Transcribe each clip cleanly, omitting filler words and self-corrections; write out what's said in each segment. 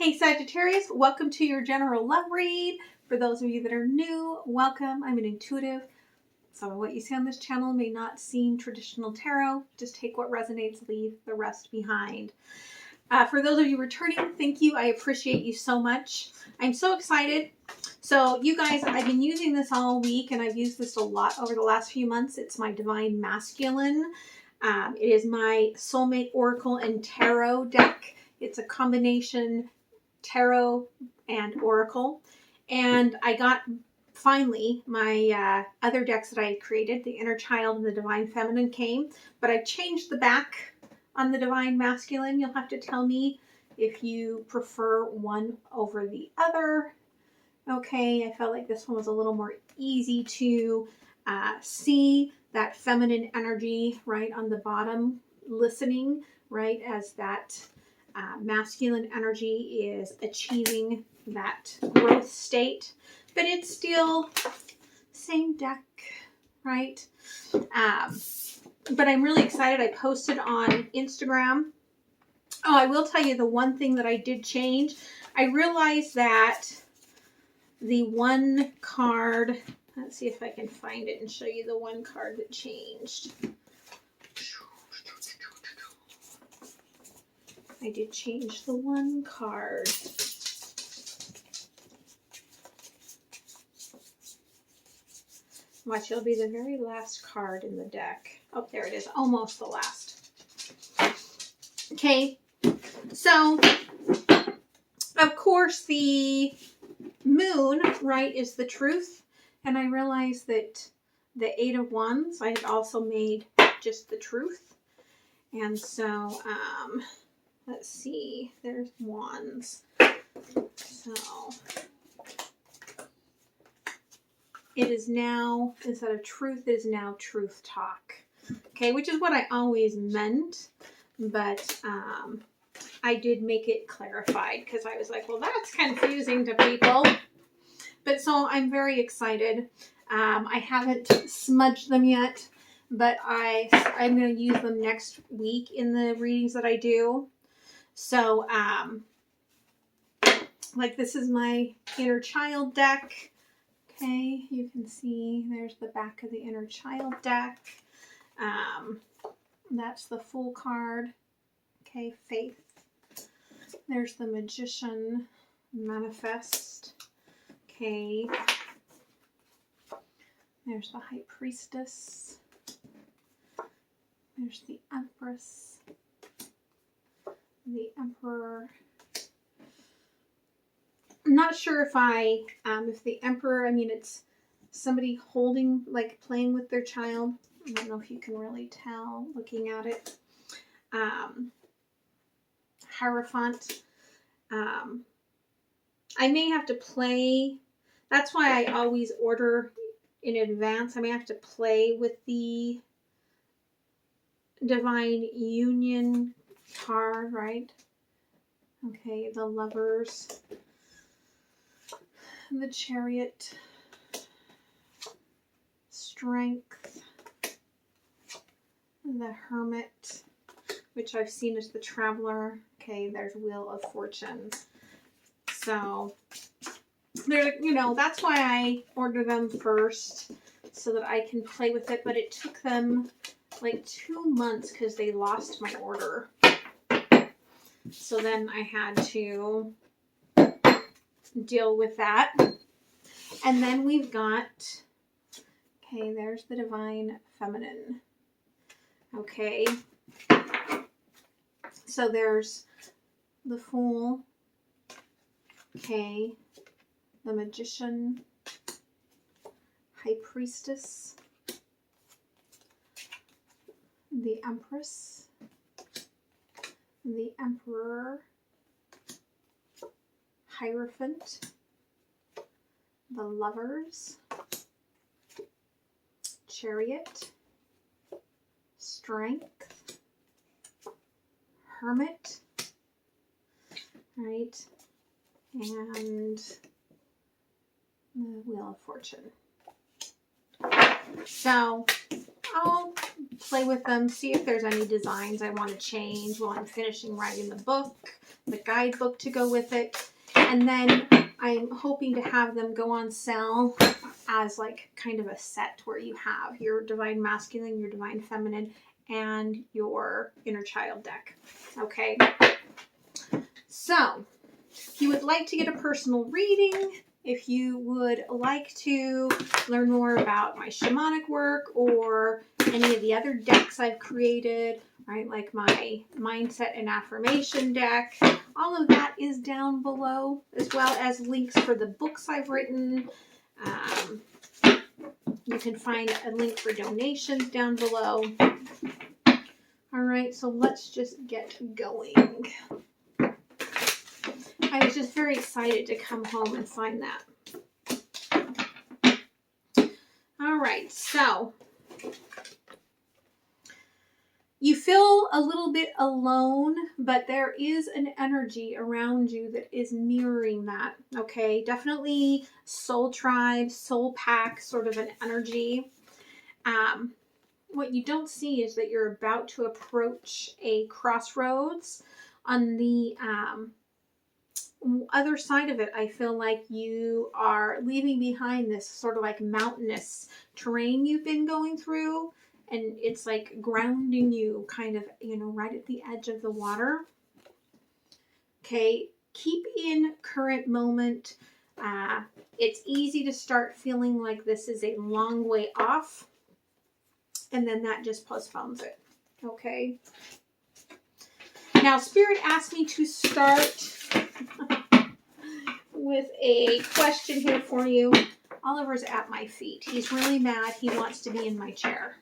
Hey Sagittarius, welcome to your general love read. For those of you that are new, welcome. I'm an intuitive. Some of what you see on this channel may not seem traditional tarot. Just take what resonates, leave the rest behind. For those of you returning, thank you. I appreciate you so much. I'm so excited. So you guys, I've been using this all week and I've used this a lot over the last few months. It's my Divine Masculine. It is my Soulmate Oracle and Tarot deck. It's a combination tarot and oracle, and I got finally my other decks that I created, the Inner Child and the Divine Feminine came, but I changed the back on the Divine Masculine. You'll have to tell me if you prefer one over the other. Okay, I felt like this one was a little more easy to see that feminine energy right on the bottom, listening right as that masculine energy is achieving that growth state, but it's still same deck, right? But I'm really excited. I posted on Instagram. Oh, I will tell you the one thing that I did change. I realized that the one card, let's see if I can find it and show you the one card that changed. I did change the one card. Watch, it'll be the very last card in the deck. Oh, there it is. Almost the last. Okay. So, of course, the moon, right, is the truth. And I realized that the Eight of Wands, I had also made just the truth. And so, let's see, there's Wands. So it is now, instead of truth, it is now truth talk. Okay, which is what I always meant, but I did make it clarified because I was like, well, that's confusing to people. But so I'm very excited. I haven't smudged them yet, but I'm going to use them next week in the readings that I do. So, like this is my Inner Child deck. Okay, you can see there's the back of the Inner Child deck. That's the Fool card. Okay, Faith. There's the Magician, Manifest. Okay. There's the High Priestess. There's the Empress. The Emperor. I'm not sure if if the Emperor, I mean, it's somebody holding, like playing with their child. I don't know if you can really tell looking at it. Hierophant. I may have to play. That's why I always order in advance. I may have to play with the Divine Union card, right? Okay, the Lovers, the Chariot, Strength, the Hermit, which I've seen as the Traveler. Okay, there's Wheel of Fortune. So, there, you know, that's why I order them first, so that I can play with it. But it took them like 2 months because they lost my order. So then I had to deal with that. And then we've got, okay, there's the Divine Feminine. Okay. So there's the Fool. Okay. The Magician. High Priestess. The Empress. The Emperor. Hierophant. The Lovers. Chariot. Strength. Hermit. Right. And the Wheel of Fortune. So I'll play with them, see if there's any designs I want to change while I'm finishing writing the book, the guidebook to go with it. And then I'm hoping to have them go on sale as like kind of a set where you have your Divine Masculine, your Divine Feminine, and your Inner Child deck. Okay. So if you would like to get a personal reading, if you would like to learn more about my shamanic work or any of the other decks I've created, right, like my mindset and affirmation deck, all of that is down below, as well as links for the books I've written. You can find a link for donations down below. All right, so let's just get going. I was just very excited to come home and find that. All right, so you feel a little bit alone, but there is an energy around you that is mirroring that, okay? Definitely soul tribe, soul pack sort of an energy. What you don't see is that you're about to approach a crossroads. On the other side of it, I feel like you are leaving behind this sort of like mountainous terrain you've been going through, and it's like grounding you kind of, you know, right at the edge of the water. Okay, keep in current moment. It's easy to start feeling like this is a long way off, and then that just postpones it. Okay. Now, Spirit asked me to start with a question here for you. Oliver's at my feet. He's really mad. He wants to be in my chair.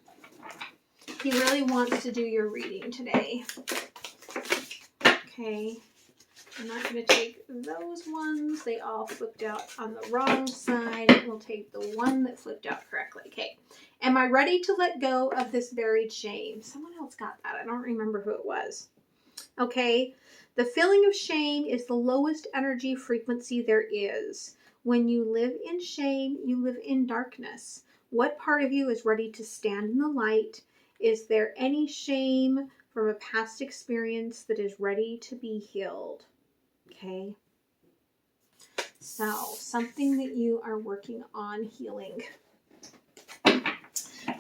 He really wants to do your reading today. Okay. I'm not going to take those ones. They all flipped out on the wrong side. We'll take the one that flipped out correctly. Okay. Am I ready to let go of this buried shame? Someone else got that. I don't remember who it was. Okay. The feeling of shame is the lowest energy frequency there is. When you live in shame, you live in darkness. What part of you is ready to stand in the light? Is there any shame from a past experience that is ready to be healed? Okay. So, something that you are working on healing.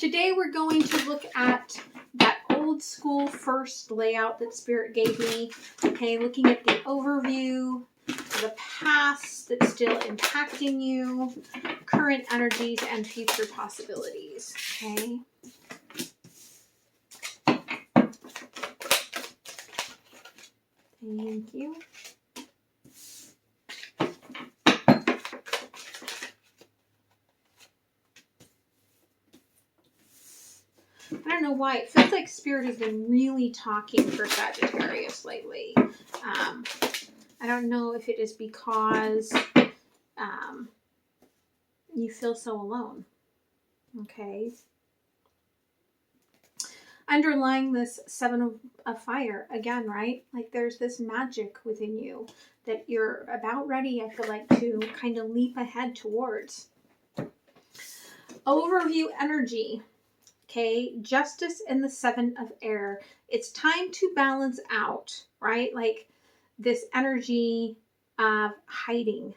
Today we're going to look at that old school first layout that Spirit gave me. Okay, looking at the overview, the past that's still impacting you, current energies, and future possibilities. Okay. Thank you. I don't know why. It feels like Spirit has been really talking for Sagittarius lately. I don't know if it is because you feel so alone. Okay. Underlying this Seven of Fire, again, right? Like there's this magic within you that you're about ready, I feel like, to kind of leap ahead towards. Overview energy. Okay, Justice and the Seven of Air. It's time to balance out, right? Like this energy of hiding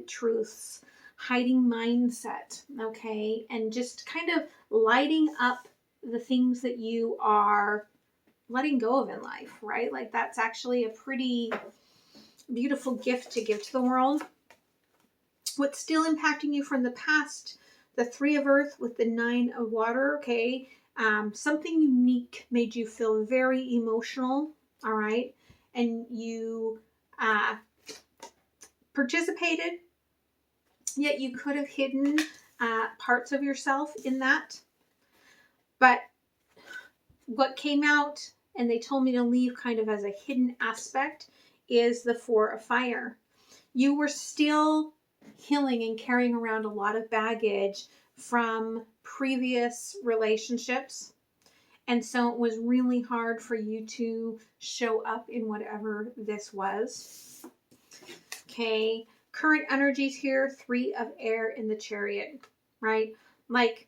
truths, hiding mindset, okay? And just kind of lighting up the things that you are letting go of in life, right? Like that's actually a pretty beautiful gift to give to the world. What's still impacting you from the past? The Three of Earth with the Nine of Water, okay? Something unique made you feel very emotional, all right? And you participated, yet you could have hidden parts of yourself in that. But what came out, and they told me to leave kind of as a hidden aspect, is the Four of Fire. You were still healing and carrying around a lot of baggage from previous relationships. And so it was really hard for you to show up in whatever this was. Okay. Current energies here, Three of Air in the Chariot, right? Like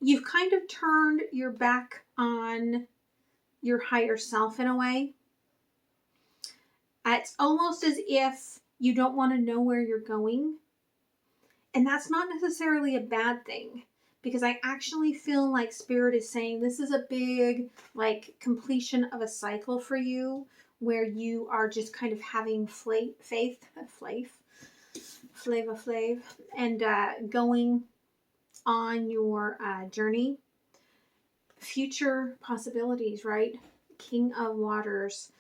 you've kind of turned your back on your higher self in a way. It's almost as if you don't want to know where you're going. And that's not necessarily a bad thing, because I actually feel like Spirit is saying this is a big, like, completion of a cycle for you, where you are just kind of having faith, and going on your journey. Future possibilities, right? King of Waters.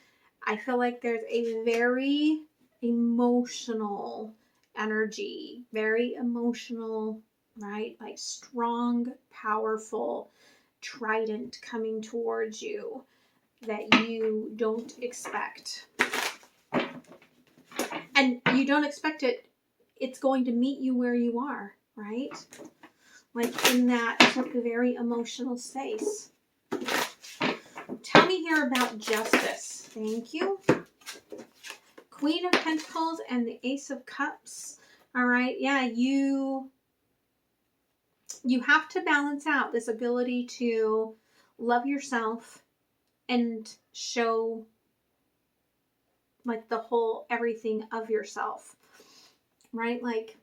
I feel like there's a very emotional energy, very emotional, right? Like strong, powerful trident coming towards you that you don't expect. And you don't expect it. It's going to meet you where you are, right? Like in that very emotional space. Tell me here about justice. Thank you. Queen of Pentacles and the Ace of Cups. All right. Yeah, you have to balance out this ability to love yourself and show like the whole everything of yourself, right? Like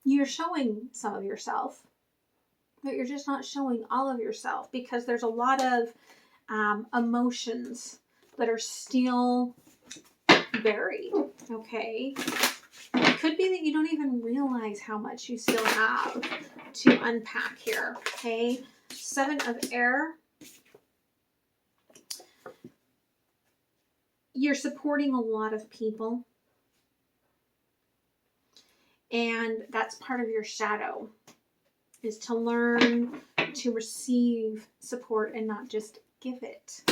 you're showing some of yourself, but you're just not showing all of yourself, because there's a lot of emotions that are still buried. Okay. It could be that you don't even realize how much you still have to unpack here. Okay. 7 of Air. You're supporting a lot of people, and that's part of your shadow, is to learn to receive support and not just give it.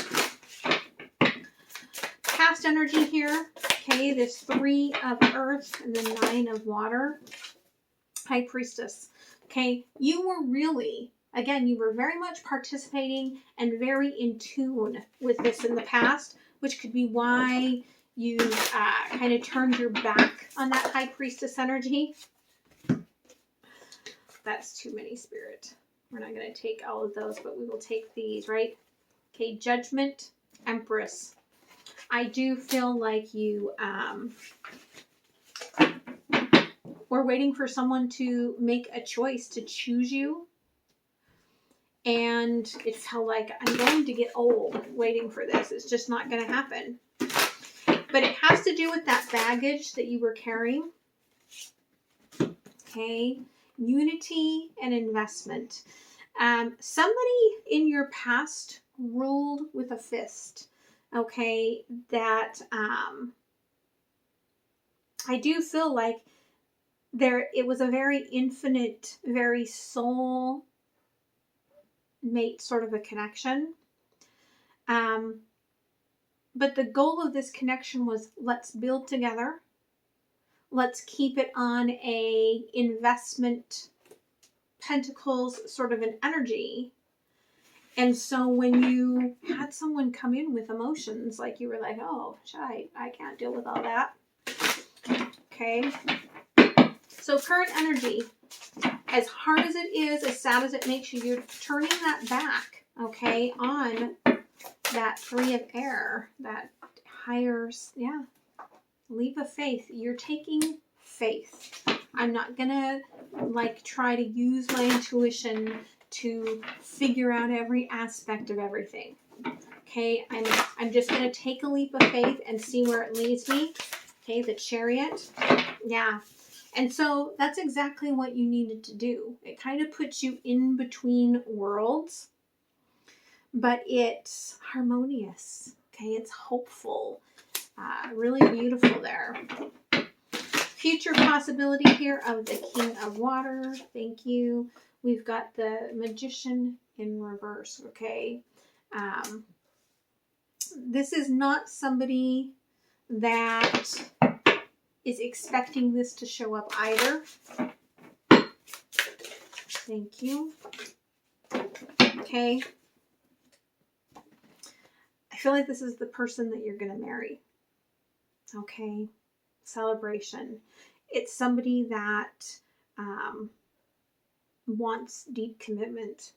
Past energy here. Okay, this 3 of Earth and the 9 of Water. High Priestess. Okay, you were really, again, you were very much participating and very in tune with this in the past, which could be why you kind of turned your back on that High Priestess energy. That's too many, Spirit. We're not going to take all of those, but we will take these, right? Okay, Judgment, Empress. I do feel like you were waiting for someone to make a choice to choose you. And it felt like, I'm going to get old waiting for this. It's just not going to happen. But it has to do with that baggage that you were carrying. Okay. Unity and investment. Somebody in your past ruled with a fist. Okay. That I do feel like it was a very infinite, very soul mate sort of a connection. But the goal of this connection was, let's build together. Let's keep it on a investment pentacles sort of an energy. And so when you had someone come in with emotions, like you were like, oh, I can't deal with all that. Okay. So current energy, as hard as it is, as sad as it makes you, you're turning that back, okay, on that 3 of Air, that higher, yeah, leap of faith. You're taking faith. I'm not going to like try to use my intuition to figure out every aspect of everything. Okay, I'm just going to take a leap of faith and see where it leads me. Okay, the Chariot. Yeah. And so that's exactly what you needed to do. It kind of puts you in between worlds, but it's harmonious. Okay, it's hopeful. Really beautiful there. Future possibility here of the King of Water. Thank you. We've got the Magician in reverse. Okay. This is not somebody that is expecting this to show up either. Thank you. Okay. I feel like this is the person that you're going to marry. Okay. Celebration. It's somebody that wants deep commitment,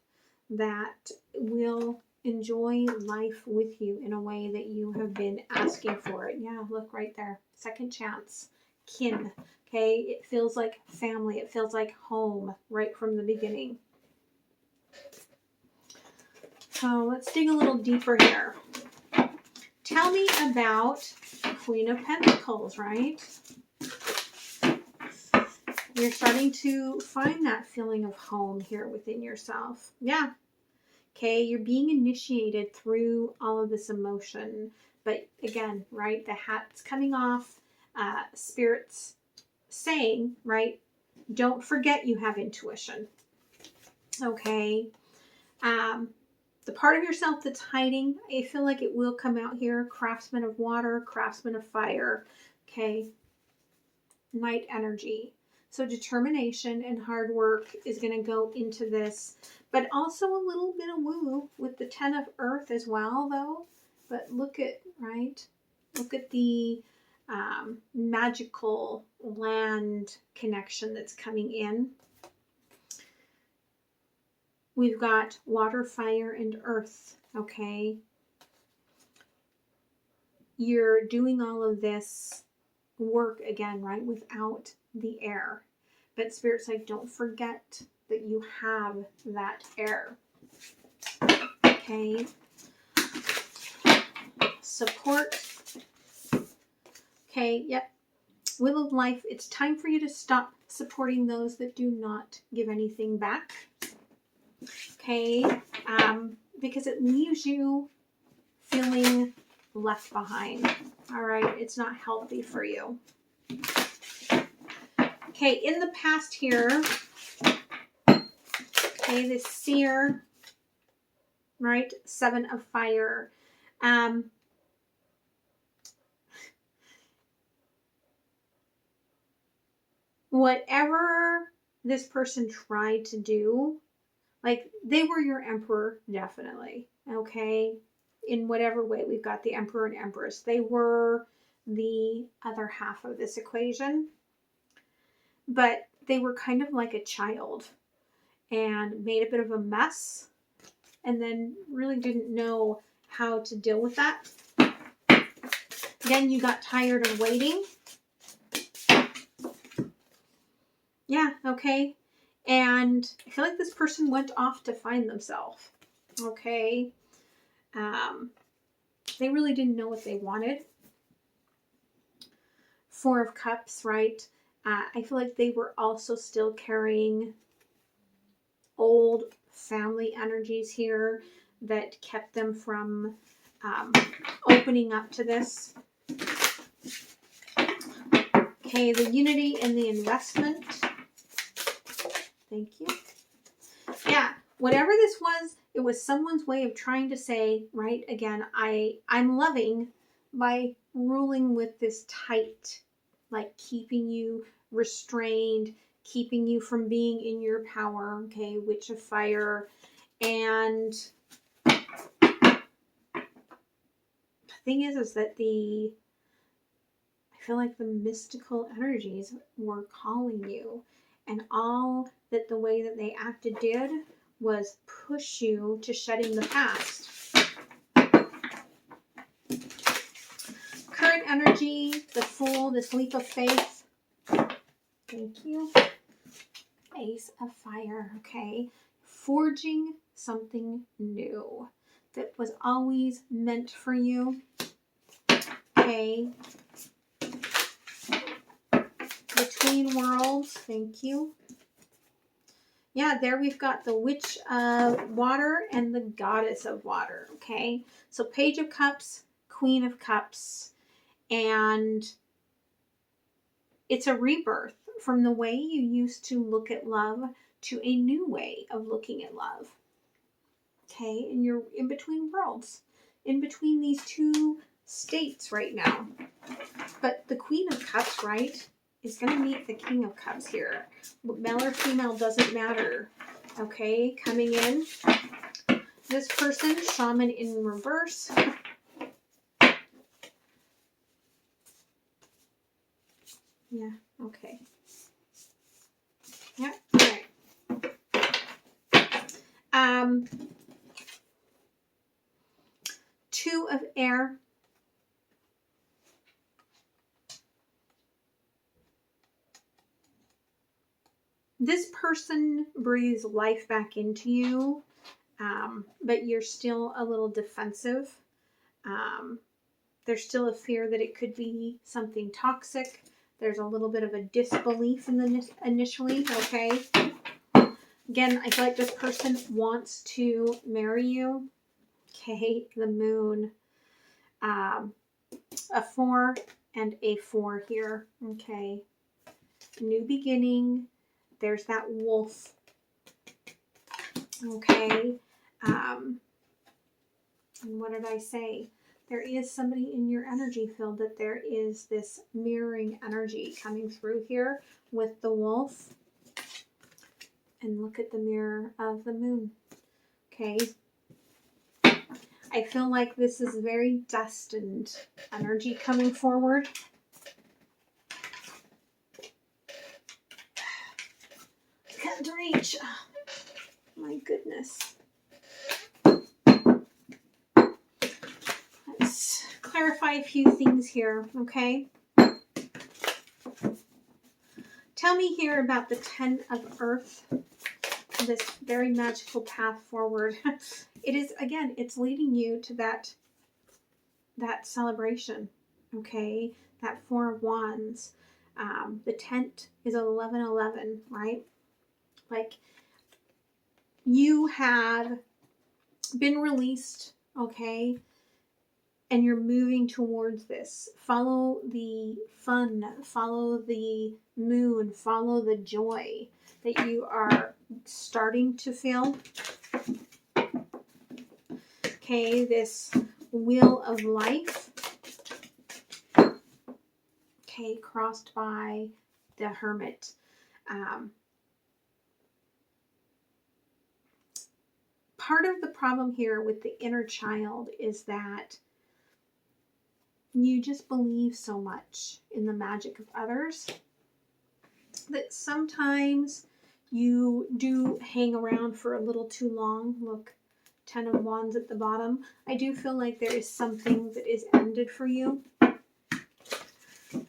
that will enjoy life with you in a way that you have been asking for it. Yeah, look right there. Second chance. Kin. Okay, it feels like family. It feels like home right from the beginning. So let's dig a little deeper here. Tell me about Queen of Pentacles, right? You're starting to find that feeling of home here within yourself. Yeah. Okay, you're being initiated through all of this emotion. But again, right, the hat's coming off. Spirit's saying, right, don't forget you have intuition. Okay. The part of yourself that's hiding, I feel like it will come out here. Craftsman of water, craftsman of fire. Okay. Night energy. So determination and hard work is going to go into this, but also a little bit of woo with the 10 of earth as well, though. But look at, right? Look at the magical land connection that's coming in. We've got water, fire, and earth, okay? You're doing all of this work again, right, without the air. But Spirit's like, don't forget that you have that air. Okay. Support. Okay, yep. Wheel of life, it's time for you to stop supporting those that do not give anything back. Okay, because it leaves you feeling left behind. All right, it's not healthy for you. Okay, in the past here, okay, the seer, right, 7 of fire. Whatever this person tried to do, like, they were your emperor, definitely, okay? In whatever way, we've got the emperor and empress. They were the other half of this equation, but they were kind of like a child and made a bit of a mess and then really didn't know how to deal with that. Then you got tired of waiting. Yeah, okay. And I feel like this person went off to find themselves. Okay. They really didn't know what they wanted. 4 of Cups, right? I feel like they were also still carrying old family energies here that kept them from opening up to this. Okay, the unity and the investment. Thank you. Yeah, whatever this was, it was someone's way of trying to say, right, again, I'm loving by ruling with this tight, like keeping you restrained, keeping you from being in your power, okay, Witch of Fire. And the thing is that I feel like the mystical energies were calling you, and all that the way that they acted did was push you to shedding the past. Current energy, the Fool, this leap of faith. Thank you. Ace of Fire, okay. Forging something new that was always meant for you. Okay. Between Worlds, thank you. Yeah, there we've got the Witch of Water and the Goddess of Water, okay? So Page of Cups, Queen of Cups, and it's a rebirth from the way you used to look at love to a new way of looking at love, okay? And you're in between worlds, in between these two states right now. But the Queen of Cups, right, is going to meet the King of Cups here. Male or female doesn't matter. Okay, coming in. This person, Shaman in reverse. Yeah, okay. Yeah, all right. Two of air. This person breathes life back into you, but you're still a little defensive. There's still a fear that it could be something toxic. There's a little bit of a disbelief in the initially, okay? Again, I feel like this person wants to marry you. Okay, the moon. A 4 and a 4 here. Okay. New beginning. There's that wolf. Okay. And what did I say? There is somebody in your energy field that there is this mirroring energy coming through here with the wolf. And look at the mirror of the moon. Okay. I feel like this is very destined energy coming forward. Can't reach. My goodness. Let's clarify a few things here, okay? Tell me here about the 10 of Earth, this very magical path forward. It is, again, it's leading you to that celebration, okay? That 4 of Wands. The tent is 11-11, right? Like, you have been released, okay? And you're moving towards this. Follow the fun, follow the moon, follow the joy that you are starting to feel. Okay, this wheel of life. Okay, crossed by the Hermit. Part of the problem here with the inner child is that you just believe so much in the magic of others that sometimes you do hang around for a little too long. Look, 10 of Wands at the bottom. I do feel like there is something that is ended for you.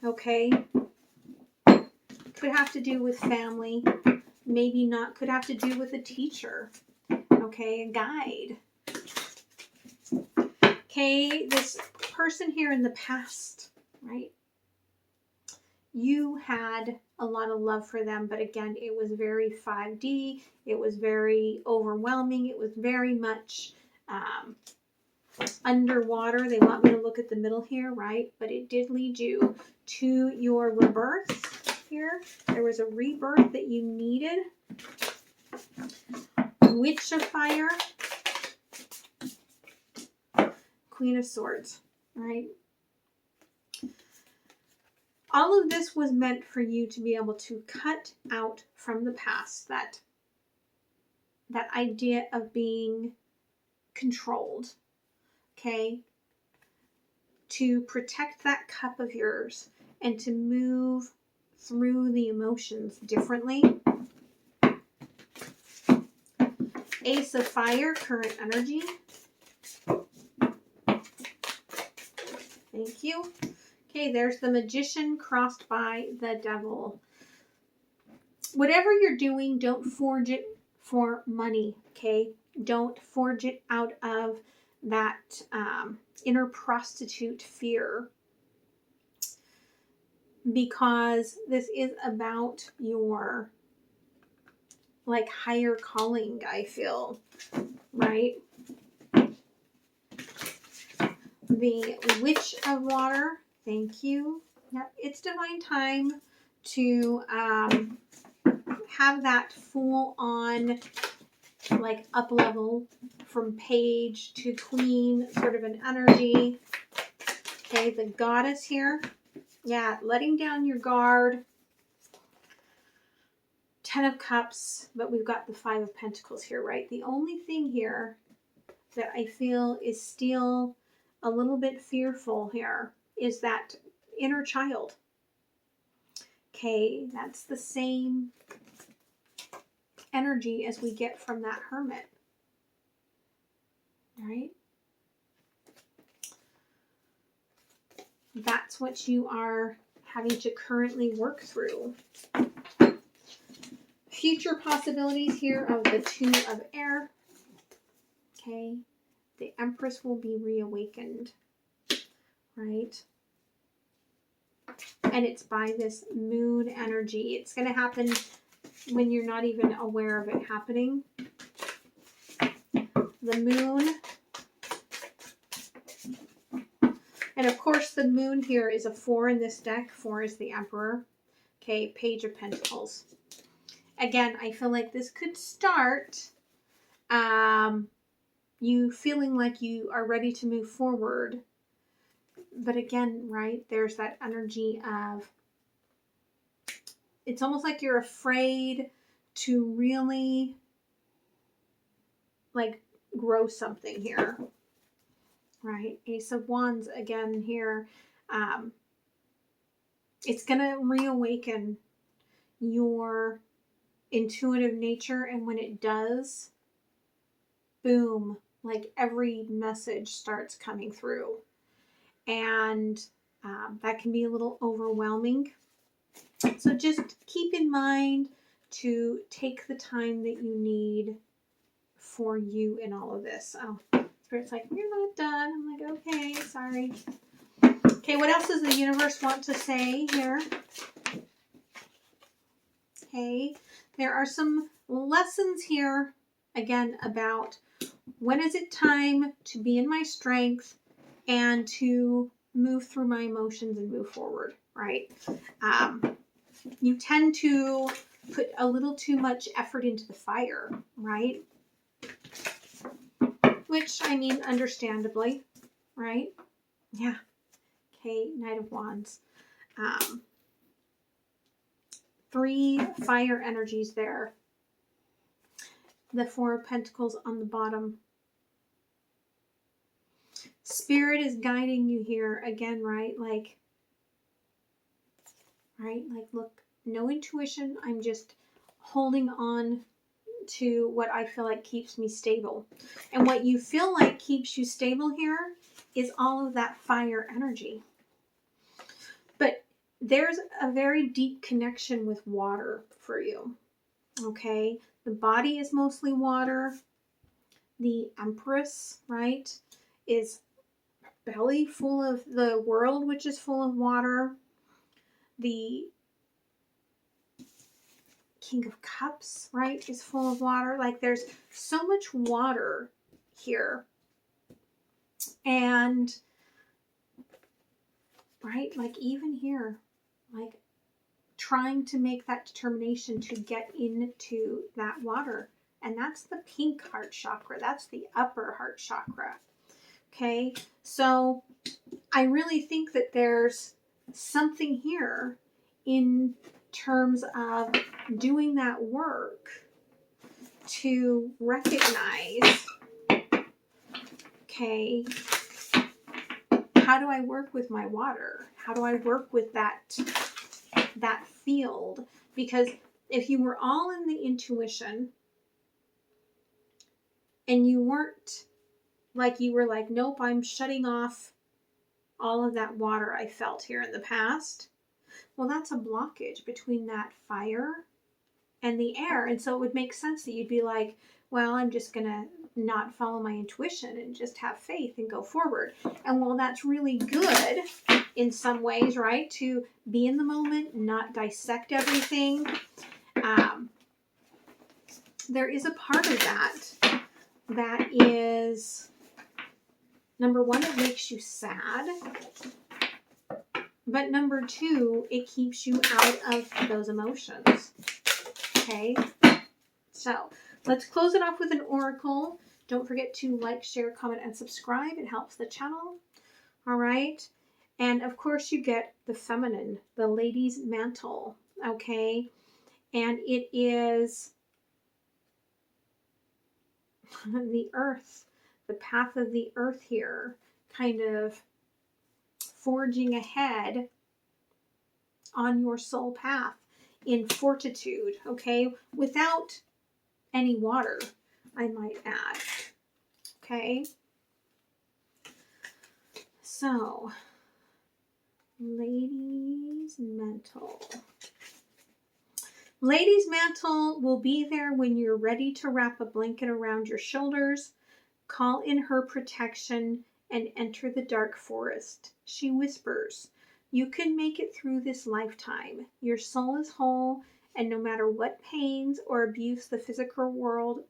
Okay. Could have to do with family. Maybe not. Could have to do with a teacher. Okay, a guide. Okay, this person here in the past, right? You had a lot of love for them, but again, it was very 5D. It was very overwhelming. It was very much underwater. They want me to look at the middle here, right? But it did lead you to your rebirth here. There was a rebirth that you needed. Witch of Fire. Queen of Swords, right? All of this was meant for you to be able to cut out from the past that idea of being controlled, okay? To protect that cup of yours and to move through the emotions differently. Ace of Fire, current energy. Thank you. Okay, there's the Magician crossed by the Devil. Whatever you're doing, don't forge it for money, okay? Don't forge it out of that inner prostitute fear, because this is about your like higher calling, I feel, right? The Witch of Water, thank you. Yep, it's divine time to have that full on like up level from page to queen sort of an energy. Okay, the Goddess here. Yeah, letting down your guard. 10 of Cups, but we've got the 5 of Pentacles here, right? The only thing here that I feel is still a little bit fearful here is that inner child. Okay, that's the same energy as we get from that Hermit. right? That's what you are having to currently work through. Future possibilities here of the Two of Air. Okay. The Empress will be reawakened, right? And it's by this moon energy. It's going to happen when you're not even aware of it happening. The moon. And of course, the moon here is a 4 in this deck. 4 is the Emperor. Okay, Page of Pentacles. Again, I feel like this could start you feeling like you are ready to move forward. But again, right, there's that energy of, it's almost like you're afraid to really like grow something here, right? Ace of Wands again here. It's going to reawaken your intuitive nature, and when it does, boom, like every message starts coming through, and that can be a little overwhelming. So just keep in mind to take the time that you need for you in all of this. Oh, Spirit's like, you're not done. I'm like, okay, sorry. Okay, what else does the universe want to say here? Okay, there are some lessons here, again, about when is it time to be in my strength and to move through my emotions and move forward, right? You tend to put a little too much effort into the fire, right? Which, I mean, understandably, right? Yeah. Okay, Knight of Wands. 3 fire energies there. The 4 of Pentacles on the bottom. Spirit is guiding you here again, right? Like, right? Like, look, no intuition. I'm just holding on to what I feel like keeps me stable. And what you feel like keeps you stable here is all of that fire energy. But there's a very deep connection with water for you. Okay? The body is mostly water. The Empress, right, is belly full of the world, which is full of water. The King of Cups, right, is full of water. Like, there's so much water here. And, right, like even here, like trying to make that determination to get into that water. And that's the pink heart chakra. That's the upper heart chakra. Okay, so I really think that there's something here in terms of doing that work to recognize, okay, how do I work with my water? How do I work with that field? Because if you were all in the intuition and you weren't like, you were like, nope, I'm shutting off all of that water I felt here in the past. Well, that's a blockage between that fire and the air. And so it would make sense that you'd be like, well, I'm just going to not follow my intuition and just have faith and go forward. And while that's really good in some ways, right, to be in the moment, not dissect everything, there is a part of that is, number 1, it makes you sad. But number 2, it keeps you out of those emotions. Okay, so let's close it off with an oracle. Don't forget to like, share, comment, and subscribe. It helps the channel. All right. And of course you get the feminine, the lady's mantle. Okay. And it is the earth, the path of the earth here, kind of forging ahead on your soul path in fortitude. Okay. Without any water, I might add. Okay. So, Ladies' Mantle. Ladies' Mantle will be there when you're ready to wrap a blanket around your shoulders, call in her protection, and enter the dark forest. She whispers, "You can make it through this lifetime. Your soul is whole, and no matter what pains or abuse the physical world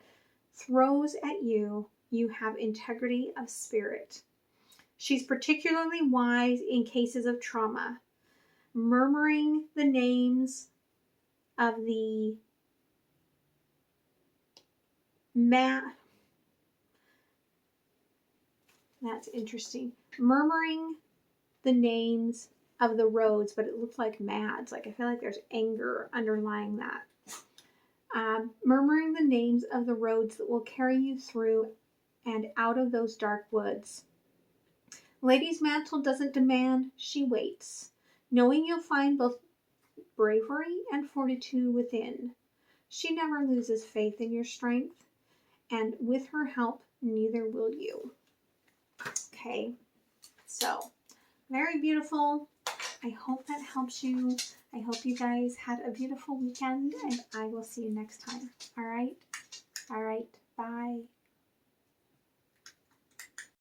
throws at you, you have integrity of spirit." She's particularly wise in cases of trauma, murmuring the names of the that's interesting. Murmuring the names of the roads, but it looks like mads. Like I feel like there's anger underlying that. Murmuring the names of the roads that will carry you through and out of those dark woods. Lady's Mantle doesn't demand, she waits, knowing you'll find both bravery and fortitude within. She never loses faith in your strength, and with her help, neither will you. Okay, so very beautiful. I hope that helps you. I hope you guys had a beautiful weekend, and I will see you next time. All right, bye.